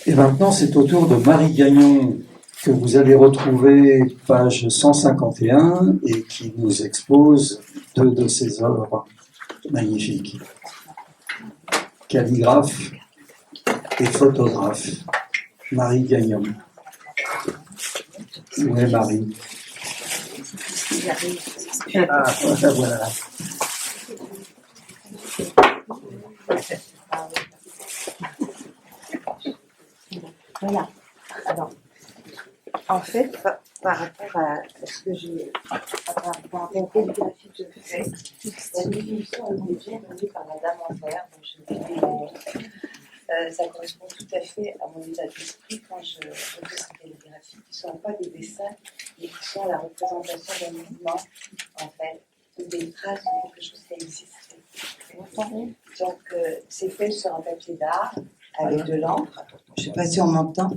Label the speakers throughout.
Speaker 1: Et maintenant, c'est au tour de Marie Gagnon, que vous allez retrouver page 151 et qui nous expose deux de ses œuvres magnifiques. Calligraphe et photographe. Marie Gagnon. Où est Marie? Ah, voilà.
Speaker 2: Voilà. Alors, en fait, par rapport à ce que j'ai, par rapport à la calligraphie que je fais, la définition a été bien donnée par Madame Envers, dont je vais donner le nom. Ça correspond tout à fait à mon état d'esprit quand je fais cette calligraphie, qui ne sont pas des dessins, mais qui sont la représentation d'un mouvement, en fait, ou des traces de quelque chose qui a existé. Donc, c'est fait sur un papier d'art avec de l'encre. Je ne sais pas si on m'entend.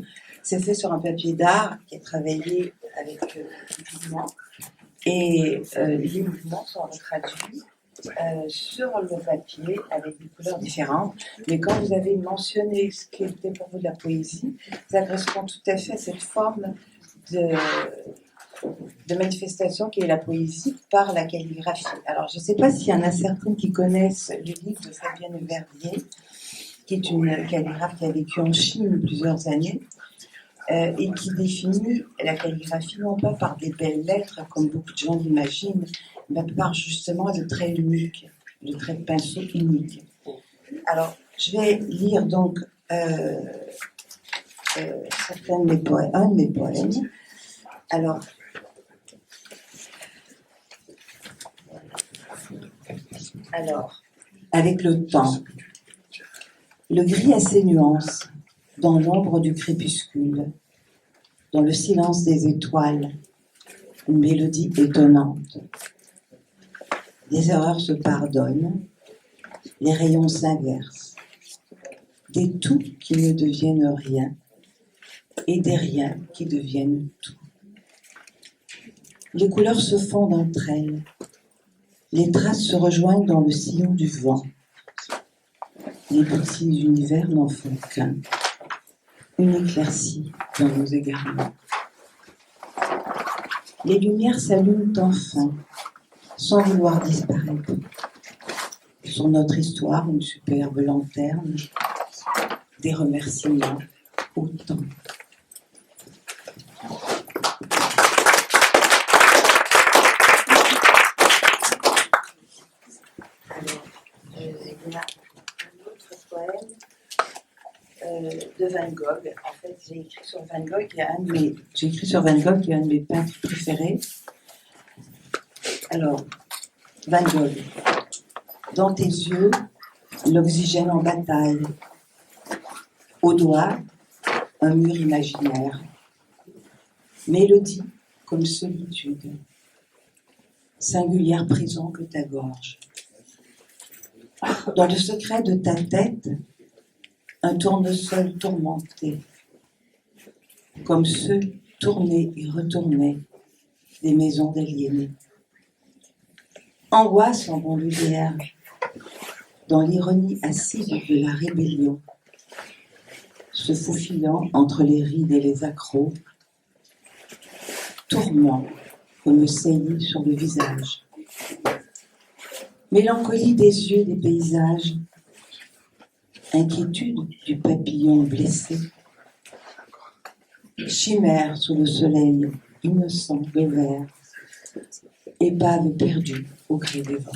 Speaker 2: C'est fait sur un papier d'art qui est travaillé avec des mouvements. Et les mouvements sont traduits sur le papier avec des couleurs différentes. Mais quand vous avez mentionné ce qui était pour vous de la poésie, ça correspond tout à fait à cette forme de manifestation qui est la poésie par la calligraphie. Alors, je ne sais pas s'il y en a certains qui connaissent le livre de Fabienne Verdier, qui est une calligraphe qui a vécu en Chine plusieurs années, et qui définit la calligraphie non pas par des belles lettres, comme beaucoup de gens l'imaginent, mais par justement le trait unique, le trait de pinceau unique. Alors, je vais lire donc un de mes poèmes. Alors, avec le temps, le gris a ses nuances, dans l'ombre du crépuscule, dans le silence des étoiles, une mélodie étonnante. Des erreurs se pardonnent, les rayons s'inversent, des tout qui ne deviennent rien, et des riens qui deviennent tout. Les couleurs se fondent entre elles, les traces se rejoignent dans le sillon du vent. Les petits univers n'en font qu'un, une éclaircie dans nos égarements. Les lumières s'allument enfin, sans vouloir disparaître. Sur notre histoire, une superbe lanterne, des remerciements autant. Alors, il y a un autre poème de Van Gogh. En fait, j'ai écrit sur Van Gogh, qui est un de mes peintres préférés. Alors, Van Gogh. Dans tes yeux, l'oxygène en bataille. Au doigt, un mur imaginaire. Mélodie comme solitude. Singulière prison que ta gorge. Dans le secret de ta tête, un tournesol tourmenté. Comme ceux tournés et retournés des maisons d'aliénés. Angoisse en bandoulière, dans l'ironie acide de la rébellion, se faufilant entre les rides et les accros, tourment comme saillie sur le visage, mélancolie des yeux des paysages, inquiétude du papillon blessé, chimère sous le soleil innocent de verre, épave perdue au gré des vents.